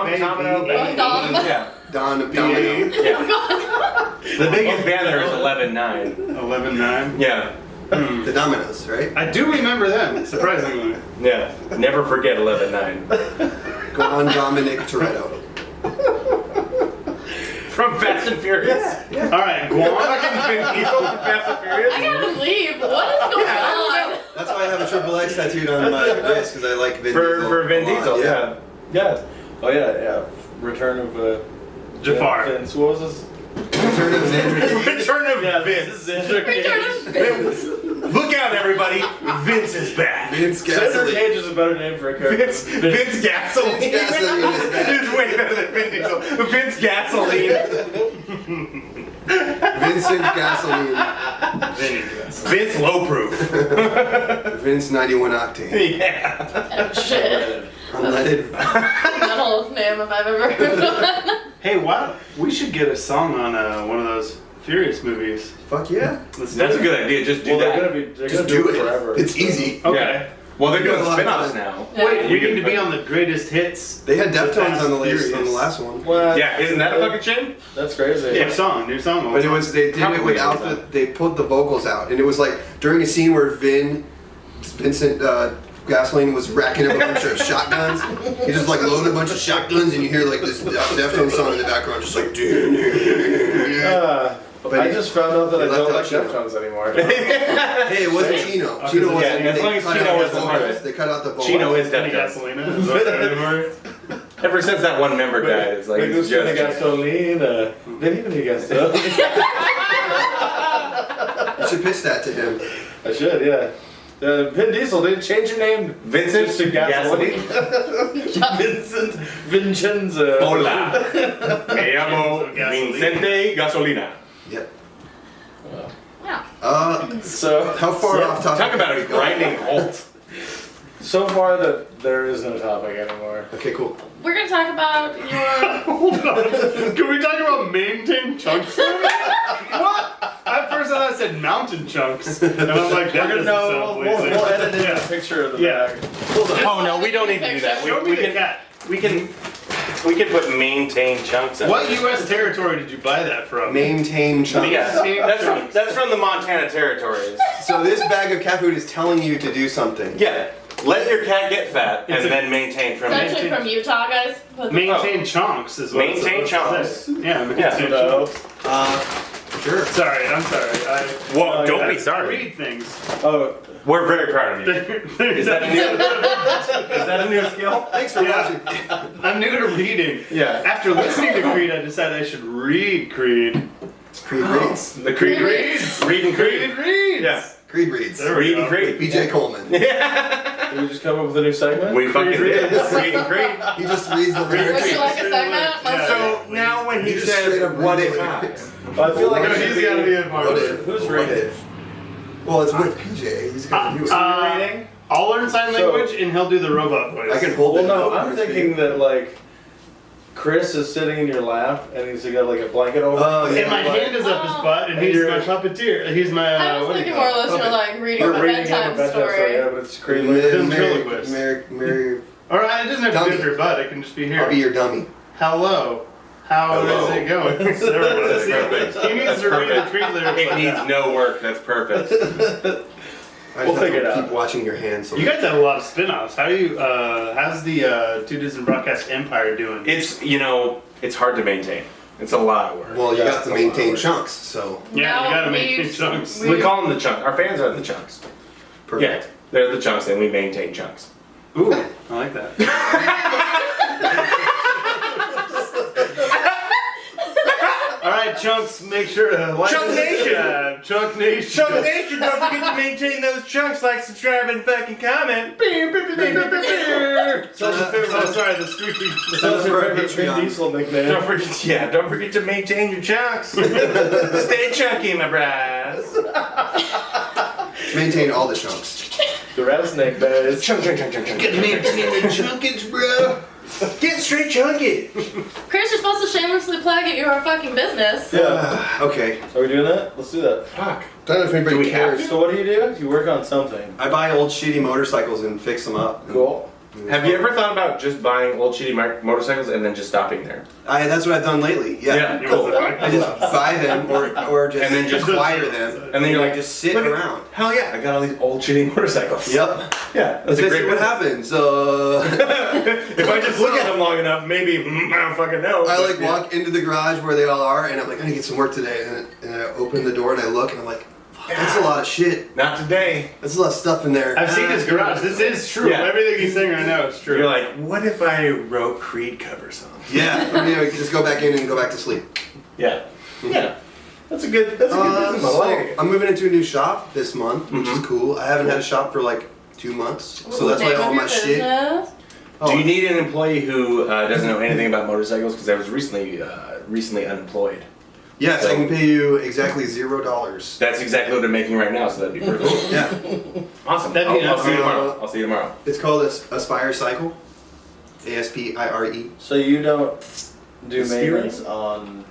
Bay. Guantanamo Bay. Guantanamo. Yeah. Domino. Yeah. The biggest band there is 11-9. 11-9. Yeah. The Dominoes, right? I do remember them, surprisingly. Yeah. Never forget 11-9. Go on, Dominic Toretto. From Fast and Furious. All right, Guam. Fucking Vin Diesel from Fast and Furious. I gotta leave. What is going on? That's why I have a triple X tattooed on my wrist, because I like Vin Diesel. For Vin a lot, Diesel, yeah. Yes. Oh yeah. Return of Jafar. Vince. What was his? Return of Xander. Return of Vince. Return of Vince. Look out, everybody! Vince is back. Vince Xander Gasoline. Cage is a better name for a character. Vince Gasoline. Vince Gasoline is back. It's way better than Vin Diesel. Vince Gasoline. Vincent Gasoline. Vince Low Proof. Vince 91 Octane. Yeah. Oh, shit. Unleaded. Metal name if I've ever heard one. Hey, wow, we should get a song on one of those Furious movies. Fuck yeah. Let's do That's a it. good idea. Just do Well, that. they're Just gonna do it it. forever. It's easy. Okay. Yeah. Well, they're We got doing a lot of spin-offs time. now. Yeah. Wait, You we need can to be put- on the greatest hits. They had The Deftones Fast on the list Furious. on the last one. Well, Yeah, isn't that a fucking shame? That's crazy. New song. But it was they did Probably it without is, the they put the vocals out, and it was like during a scene where Vincent Gasoline was racking up a bunch of shotguns. He just like loaded a bunch of shotguns, and you hear like this Deftones song in the background, just like. But I just found out that they I don't like left out Deftones anymore. Hey, it wasn't Chino. Chino yeah, wasn't. as long They as cut Chino out the wasn't part of vocals. it. They cut out the vocals. Chino is Any definitely. Gasolina? Is that the word? Ever since that one member died, it's like Like it's this kind of just. gasolina. Didn't even gasolina. You should pitch that to him. I should, yeah. Vin Diesel, did change your name Vincent to Gasoline? Vincent Vincenzo. Hola. Me llamo Gasolina. Vincente Gasolina. Yep. Yeah. So How far off topic? Talk about a are we going? grinding halt. so far that there is no topic anymore. Okay, cool. We're gonna talk about your. Hold on. Can we talk about maintain chunks? What? At first I thought it said mountain chunks. And I'm like, that doesn't sound We'll pleasing. edit in Yeah. a picture of the Yeah. bag. Oh no, we don't need to do that. Show me We the can. cat. We can put maintain chunks in. What U.S. territory did you buy that from? Maintain chunks. Yeah, that's from the Montana territories. So this bag of cat food is telling you to do something. Yeah, let your cat get fat It's and a- then maintain from It's it. actually from Utah, guys. But Maintain chunks is what it's Maintain supposed to chunks. say. Yeah, maintain Yeah. chunks. Sure. Sorry, I'm sorry. Well, don't I be sorry. read things. Oh, We're very proud of you. Is that Is that a new skill? Thanks for Yeah. watching. I'm new to reading. Yeah. After listening to Creed, I decided I should read Creed. Creed reads. The Creed Creed reads. Read and Creed. reads. Yeah. Creed reads. There we Read go. and Creed. BJ Coleman. did we just come up with a new segment? We fucking did. reads. Read and Creed. He just reads the would you lyrics. like a segment? Yeah. So now when he You just straight says, up what read if the I? lyrics. I feel like No, it should he's gotta be a part What of if? it. Who's What reading? if? Well, it's with PJ. He's gonna do it. reading? I'll learn sign So- language and he'll do the robot voice. I can hold Well, it. no, up I'm on his thinking feet. that like Chris is sitting in your lap and he's got like a blanket over. Oh, him. yeah. And my hand is up his butt, and And he's you're- my puppeteer. He's my. I was what do you thinking call more or it? less you're Puppet. like reading You're a reading him a bedtime bedtime story, yeah, story. but it's Creed. Ventriloquist. Mary, All right, it doesn't have to be Dummy. up your butt. It can just be here. I'll be your dummy. Hello. How Hello. is it going? There it is. Perfect. He needs to read the Perfect. Creed lyrics. It like needs that. no work. That's perfect. I We'll just have figure to it keep out. watching your hands. So You guys have a lot of spin-offs. How do you? How's the Two Disn't Broadcast Empire doing? It's it's hard to maintain. It's a lot of work. well, you Yeah, got to it's a lot maintain of work. chunks, so Yeah, No, you gotta we maintain use- chunks. We call them the chunks. Our fans are the chunks. perfect. Yeah, they're the chunks, and we maintain chunks. Ooh, I like that. All right, chunks. Make sure to like Chunk and Nation. subscribe. Chunk Nation. Chunk Nation, don't forget to maintain those chunks, like, subscribe, and fucking comment. Oh, sorry, the squeaky. That's your favorite Patreon. Vin Diesel nickname. Don't forget to maintain your chunks. Stay chunky, my bros. Maintain all the chunks. The rattlesnake beds. Chunk. Maintain the chunkage, bro. Get straight chunky. Chris, you're supposed to shamelessly plug at your fucking business. Yeah. Okay. Are we doing that? Let's do that. Fuck. Don't know if anybody Do we have cares. So what do? You work on something. I buy old shitty motorcycles and fix them up. Cool. Have you ever thought about just buying old shitty motorcycles and then just stopping there? That's what I've done lately. Yeah. Cool. I just buy them or just And then just acquire them. And then you're like, just sit look at- around. Hell yeah, I got all these old shitty motorcycles. Yep. Yeah, that's This a great is what business. happens. If I just look at them long enough, maybe I don't fucking know. I but like yeah. walk into the garage where they all are, and I'm like, I need to get some work today. And I open the door and I look, and I'm like, fuck, that's a lot of shit. Not today. That's a lot of stuff in there. I've seen his garage. This is true. Yeah. Everything he's saying right now is true. You're like, what if I wrote Creed covers on? Yeah. I mean, just go back in and go back to sleep. Yeah. Yeah. That's a good business. I So like it. I'm moving into a new shop this month, which is cool. I haven't had a shop for like 2 months, so that's why Name all of my your shit. business? Do you need an employee who doesn't know anything about motorcycles? Because I was recently unemployed. Yes, I can pay you exactly $0. That's exactly what I'm making right now, so that'd be perfect. Yeah. Awesome. That'd be I'll see you awesome. tomorrow. I'll see you tomorrow. It's called Aspire Cycle. ASPIRE. So you don't do Spirit? maintenance on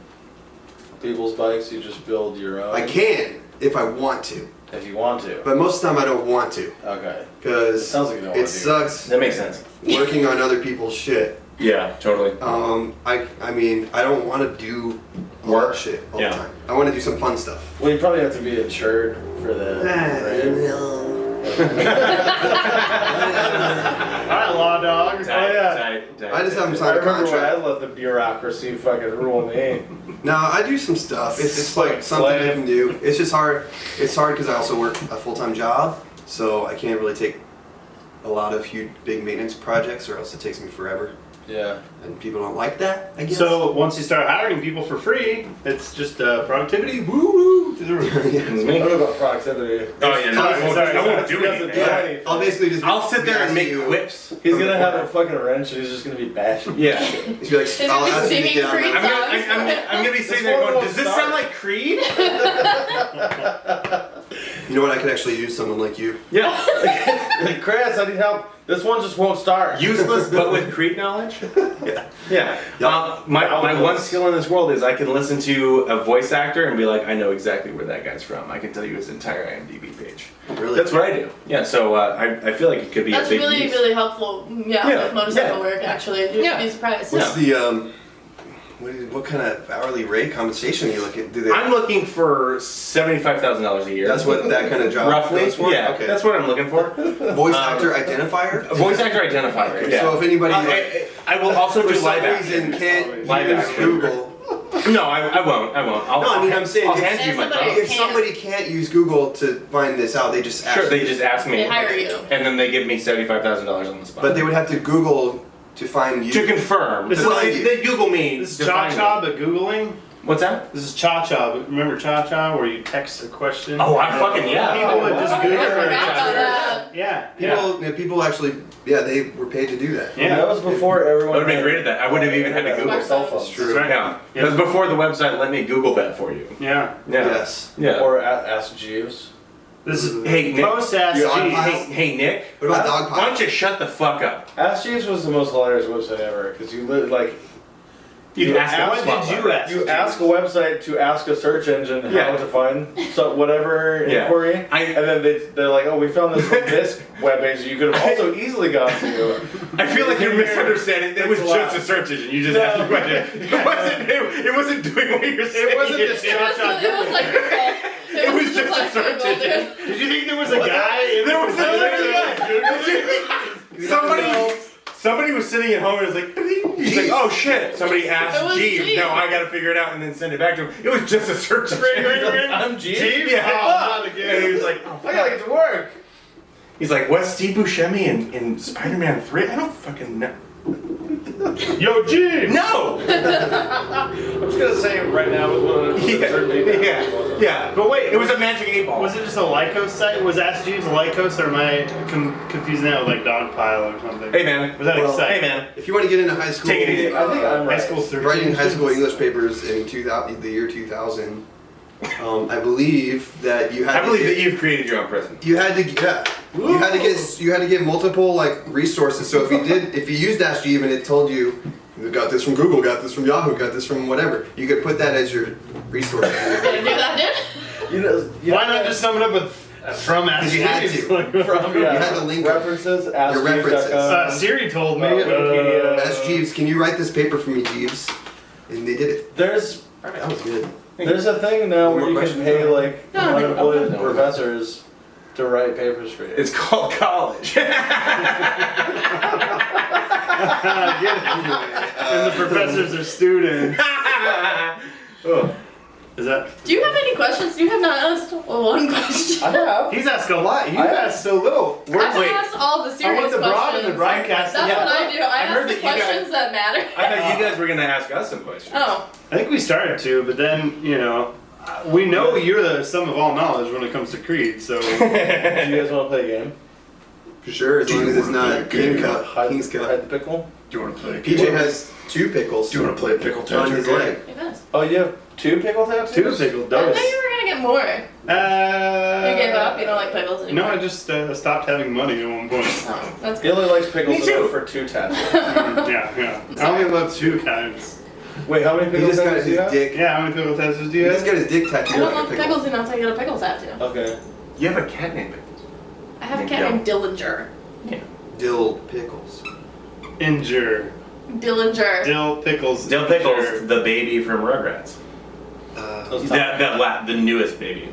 people's bikes. You just build your own. I can if I want to, if you want to. but most of the time I don't want to Okay. It because sounds like you don't it want to. sucks That makes sense. working on other people's shit. Yeah, totally. I mean, I don't want to do a lot Work? of shit all Yeah. the time. I want to do some fun stuff. Well, you probably have to be insured for the. All right, law dog. Tight, yeah. tight. I just haven't I signed a remember when I contract. let the bureaucracy fucking rule me. No, I do some stuff. It's like Like something I slave. can do. It's just hard. It's hard because I also work a full-time job, so I can't really take a lot of huge, big maintenance projects, or else it takes me forever. Yeah. And people don't like that, I guess. So once you start hiring people for free, it's just productivity woo to the roof. It's me. What about productivity? Oh yeah, no, I won't, Sorry, I won't He do doesn't anything. do anything. I'll basically just. I'll sit there and ask make you- quips. He's gonna have a fucking wrench and he's just gonna be bashing. Yeah. He's be like, He's I'll gonna be ask you to singing get on Creed my. I'm gonna be sitting there going, does this sound like Creed? You know what? I could actually use someone like you. Yeah. Like, Chris, I need help. This one just won't start. Useless, but with Creed knowledge. Yeah. Yep. My one skill in this world is I can listen to a voice actor and be like, I know exactly where that guy's from. I can tell you his entire IMDb page. Really? That's what I do. Yeah. So I feel like it could be That's a big really, use. really helpful. Yeah, Yeah, with motorcycle yeah. work, actually. You'd Yeah. be surprised. What's the what kind of hourly rate compensation are you looking? Do they? I'm looking for $75,000 a year. That's what that kind of job roughly. goes for? Yeah. Okay. That's what I'm looking for. Voice actor identifier. A voice actor identifier. Okay, Yeah. So if anybody I will also for do some live reason action. can't Live use action. Google. No, I won't. I'll, No, I mean, I'm saying I'll if- hand you my Somebody- phone. If somebody can't use Google to find this out, they just ask. Sure, they just ask me. They hire you. And then they give me $75,000 on the spot. But they would have to Google to find you. to confirm. This is Well, like- they Google me. This is to find cha-cha, me. but Googling. What's that? This is cha-cha, but remember cha-cha where you text a question? Oh, I fucking yeah. People would just I Google forgot it. about that. Yeah. People actually, they were paid to do that. Yeah. That was before I everyone. would have been great at that. I wouldn't have even had to Google. cell phones. True. That's right. Yeah. It was before the website let me Google that for you. Yeah. Yeah. Yes. Yeah. Or Ask Jeeves. This is Hey, Nick. post Ask You're on Jeeves. file? Hey, Nick. What about Huh? Dogpile? Why don't you shut the fuck up? Ask Jeeves was the most hilarious website ever because you like You ask ask- them What did you ask? you ask a website to ask a search engine Yeah. how to find whatever Yeah. inquiry, I- and then they're like, oh, we found this from this webpage you could have also easily gone to. I feel like you're misunderstanding. It was It's a just lot. a search engine. You just No. asked a question. It wasn't doing what you're saying. It wasn't just It was, cha-cha it was like Google. It It was just a search engine. Did you think there was a guy? There was Somebody was sitting at home and was like, he's like, oh shit. Somebody It asked was Jeeves. Jeeves. No, I gotta figure it out and then send it back to him. It was just a search engine. I'm Jeeves. Jeeves? Yeah. Oh, not again. And he was like, oh, I gotta get to work. he's like, what's Steve Buscemi in Spider-Man 3? I don't fucking know. Yo, Jeeves! No! I'm just gonna say it right now with one of the Yeah. But wait, It was a magic 8-ball. Was it just a Lycos site? Was Ask Jeeves a Lycos, or am I confusing that with like Dogpile or something? Hey man. Was that Well, a site? Hey man. If you want to get into high school, Take it easy. I think I'm High right. school 13. writing high school English papers in the year 2000, I believe that you had. I believe to that get, you've created your own prison. you had to you had to get multiple like resources. So if you used Ask Jeeves and it told you got this from Google, got this from Yahoo, got this from whatever, you could put that as your resource. Gonna do that, dude? Why not just sum it up with from Ask You had Jeeves? to. From You had to link up. references. Your references. Siri told me. Wikipedia. Ask Jeeves, can you write this paper for me, Jeeves? And they did it. There's That was good. a thing now where More you can questions? pay like No, unemployed no. professors to write papers for you. It's called college. And the professors are students. Oh. Is that? Do you have any questions? You have not asked one question. I have. He's asked a lot. You I- asked so little. I've asked all the I serious want the broad and the questions. broadcast. That's Yeah. what I do. I I heard ask the that you guys- questions that matter. I thought you guys were gonna ask us some questions. Oh, I think we started to, but then we know you're the sum of all knowledge when it comes to Creed. So Do you guys want to play a game? For sure, as long as it's not King Cup, King's Cup. Hide the pickle. Do you want to play? PJ has 2 pickles want to play pickle on his leg. it does. Oh, you have 2 pickle tattoos? 2 pickle I dose. thought you were gonna get more. You gave up? You don't like pickles No, anymore? I just stopped having money at one point. Oh, that's He good. only likes pickles Me too. enough for 2 tattoos. Yeah. I only love 2 kinds. Wait, how many He pickles just got tattoos do his you have? dick. Yeah, how many pickle tattoos do He you just have? got his dick I tattooed don't like a love pickle. pickles enough to get a pickle tattoo. Okay. You have a cat named Pickles. I have a cat named Dillinger. Dill pickles. Injure. Dillinger. Dill pickles. Dill Pickles, Injure. the baby from Rugrats. Those The newest baby.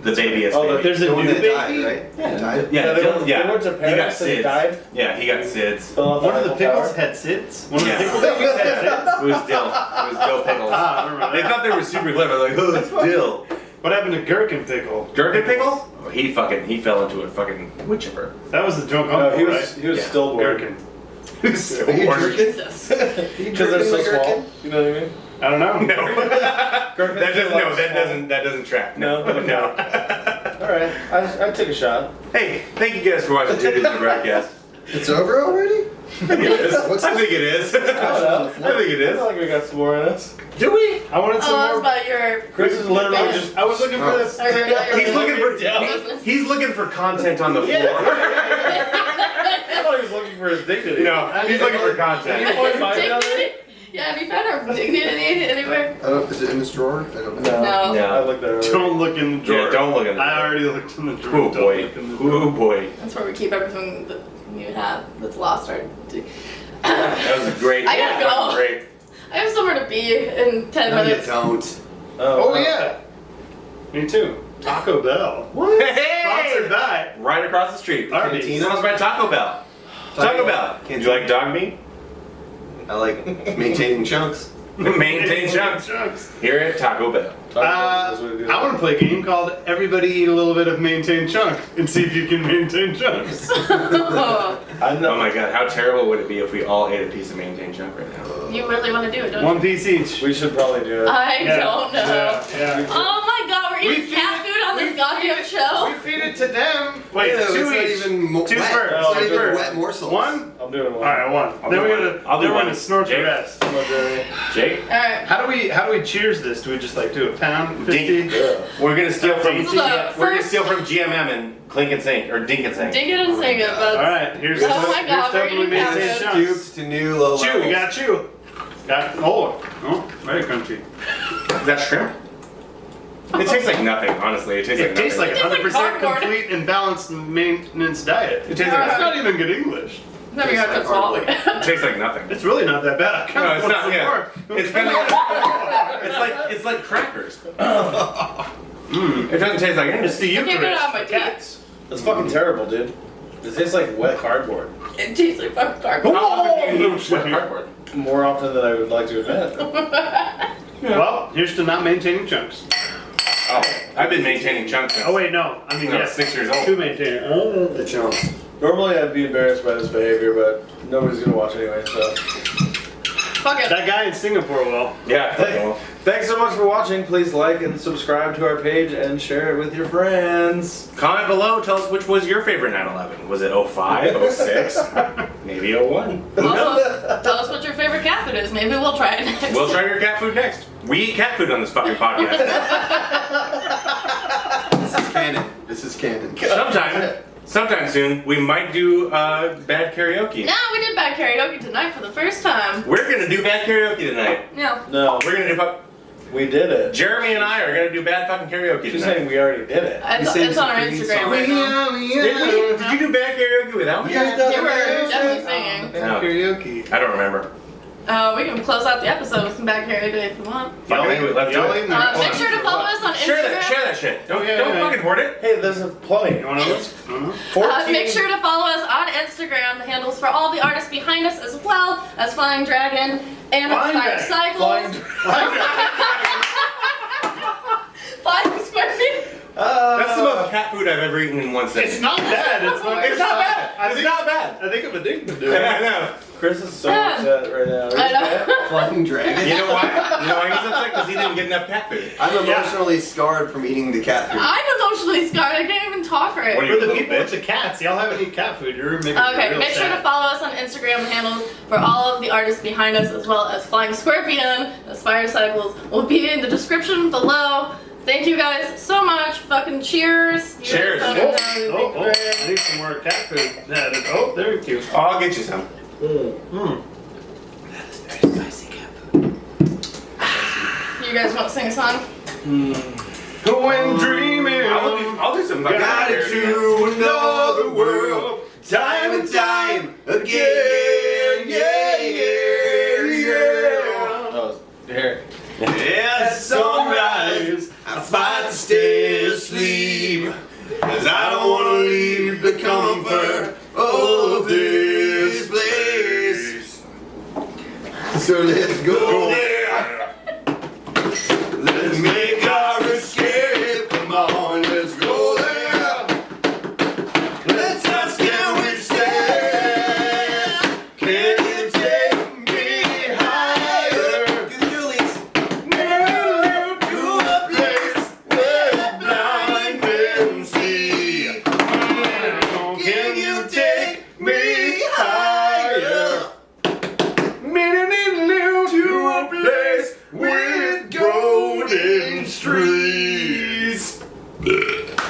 The babyest Oh, baby. There's The a one new that baby? died, right? Yeah. Died? Yeah, Yeah, they Dill- went- yeah. they went to He got Paris and he SIDS. died? Yeah, he got SIDS. Fell off One of the Eiffel pickles Tower? had sits? One of the Yeah. pickle babies had sits? It was Dill. It was Dill Pickles. Ah, I remember They that. thought they were super clever. Like, oh, it's Dill. What happened to Gherkin Pickle? Gherkin Pickle? Oh, he fell into a fucking wood chipper. That was the drunk No, uncle, he right? was Yeah. stillborn. Gherkin. So Are you bored. jerking? Jesus. Because they're so small. You know what I mean? I don't know. No. that doesn't track. No? No. Alright, I took a shot. Hey, thank you guys for watching today's broadcast. It's over already? I think it is. What's I think it is. I don't know. I think it I is. feel like we got some more in us. Do we? I wanted Oh, some that's more. about your. Chris is literally just. I was looking for this. He's looking for he's looking for content on the floor. I thought he was looking for his dignity. No, he's looking for Can you content. point mine down there? Dignity? Yeah, have you found our dignity anywhere? I don't, is it in this drawer? I don't know. No. No. I looked there earlier. Don't look in the drawer. Yeah, don't look in the I drawer. already looked in the drawer. Oh Don't boy. look in the drawer. Oh boy. That's where we keep everything that you have that's lost. That was great. I gotta go. Great. I have somewhere to be in 10 No, you minutes. don't. Oh, yeah. Me too. Taco Bell. What? Sponsored by Right across the street. Arby's. It's sponsored by Taco Bell. Taco Bell. Do you like dog meat? I like maintaining chunks. Maintain chunks. Here at Taco Bell. I want to play a game called Everybody Eat a Little Bit of Maintain Chunk and see if you can maintain chunks. I know. Oh my god, how terrible would it be if we all ate a piece of maintain chunk right now? You really want to do it, don't One you? piece each. We should probably do it. I Yeah, don't know. Yeah. Oh my god, we're eating feed cat food on this goddamn show? feed it to them. Wait, Yeah, two it's not each. even Two wet. first. It's not Two even first. wet morsels. One? I'm doing one. Alright, one. I'll Then do we're one. gonna I'll do then we're one. gonna snort the Jake? rest. Come on, Jeremy. Jake? Alright. How do we cheers this? Do we just like do a pound? 50? Dink. We're gonna steal from This is the first- GMM and Clink and Sink or Dink and Sink. Dig it and sing it, but Alright, here's Oh my God, here's we're we eating maintain cat food. chunks. Stooped to new low Chew, levels. you gotta chew. Very crunchy. Is that shrimp? It tastes like nothing, honestly. It tastes It like tastes like nothing. It tastes like 100% cardboard. complete and balanced maintenance diet. It tastes like It's nothing. not even good English. never got to swallow it. It tastes like nothing. It's really not that bad. I kinda No, it's want not. some Yeah. more. It's kind of it's like crackers. It doesn't taste like It's anything. the I can't get it Eucharist out of my for cats. It's fucking terrible, dude. It tastes like wet cardboard. It tastes like fucking cardboard. How often do you eat wet cardboard? More often than I would like to admit. Well, here's to not maintaining chunks. Oh, I've been maintaining chunks since Oh wait, no. I mean, I was yes, 6 years old. to maintain it. Oh. The chunks. Normally I'd be embarrassed by this behavior, but nobody's gonna watch anyway, so. Fuck it. That guy in Singapore will. Yeah. well, Thanks so much for watching. Please like and subscribe to our page and share it with your friends. Comment below. Tell us which was your favorite 9/11. Was it 05, 06, maybe 01? Also, tell us what your favorite cat food is. Maybe we'll try it next. We'll try your cat food next. We eat cat food on this fucking podcast. This is canon. This is canon. Sometime soon, we might do bad karaoke. No, we did bad karaoke tonight for the first time. We're gonna do bad karaoke tonight. Yeah. No, We're gonna do we did it. Jeremy and I are gonna do bad fucking karaoke She's tonight. saying we already did it. It's on our Instagram right now. Did you do bad karaoke without me? You were definitely singing. No. Karaoke. I don't remember. We can close out the episode with some bad karaoke if you want. Fuck it, let's do it. Make sure to follow us on Share Instagram. that shit. Don't Yeah, don't yeah. fucking hoard it. Hey, there's plenty. You want those? 14. Make sure to follow us on Instagram. The handles for all the artists behind us, as well as Flying Dragon and Flying Fire Dragon. Cycles. Flying Squirmy. That's the most cat food I've ever eaten in one It's sitting. not bad. It's not, It's not bad. I It's think, not bad. I think I'm addicted to Yeah, it. I know. Chris is so upset right now. I know. Flying dragon. You know why? You know why he's upset? Because he didn't get enough cat food. I'm emotionally scarred from eating the cat food. I'm emotionally scarred. I can't even talk right. What are For you, the little people with bitch? the cats, y'all haven't eaten cat food. You're making me Okay, real make sure sad. to follow us on Instagram handles for all of the artists behind us, as well as Flying Scorpion, Aspire Cycles will be in the description below. Thank you guys so much. Fucking cheers. You Cheers. guys Oh, done it. oh, I need some more cat food. Oh, there you go. Oh, I'll get you some. You guys want to sing a song? When dreaming, I'll do some fucking Got karaoke. to another world, time and time again. Yeah, yeah, yeah. Oh, here. At sunrise, I fight to stay asleep, 'cause I don't want to leave the comfort of this place. So let's go.